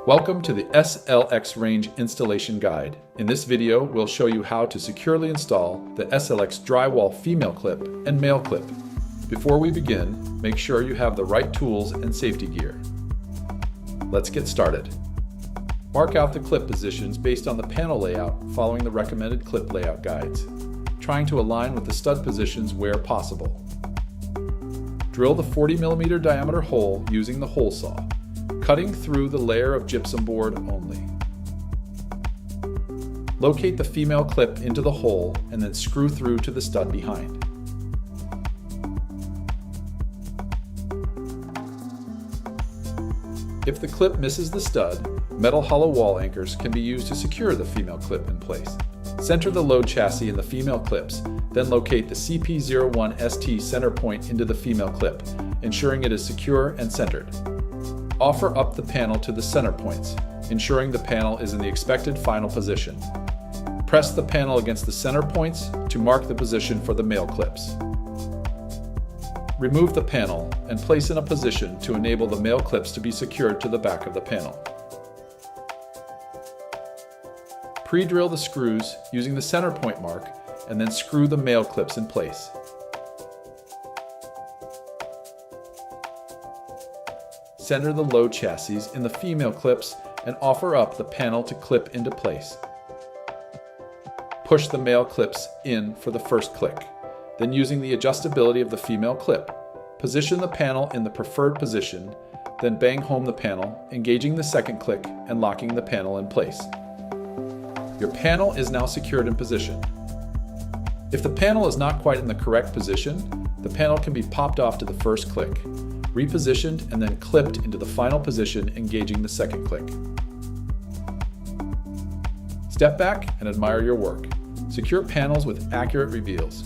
Welcome to the SLX Range installation guide. In this video, we'll show you how to securely install the SLX drywall female clip and male clip. Before we begin, make sure you have the right tools and safety gear. Let's get started. Mark out the clip positions based on the panel layout following the recommended clip layout guides, trying to align with the stud positions where possible. Drill the 40mm diameter hole using the hole saw, cutting through the layer of gypsum board only. Locate the female clip into the hole and then screw through to the stud behind. If the clip misses the stud, metal hollow wall anchors can be used to secure the female clip in place. Center the load chassis in the female clips, then locate the CP01ST center point into the female clip, ensuring it is secure and centered. Offer up the panel to the center points, ensuring the panel is in the expected final position. Press the panel against the center points to mark the position for the male clips. Remove the panel and place in a position to enable the male clips to be secured to the back of the panel. Pre-drill the screws using the center point mark and then screw the male clips in place. Center the load chassis in the female clips and offer up the panel to clip into place. Push the male clips in for the first click. Then, using the adjustability of the female clip, position the panel in the preferred position, then bang home the panel, engaging the second click and locking the panel in place. Your panel is now secured in position. If the panel is not quite in the correct position, the panel can be popped off to the first click, repositioned and then clipped into the final position, engaging the second click. Step back and admire your work. Secure panels with accurate reveals.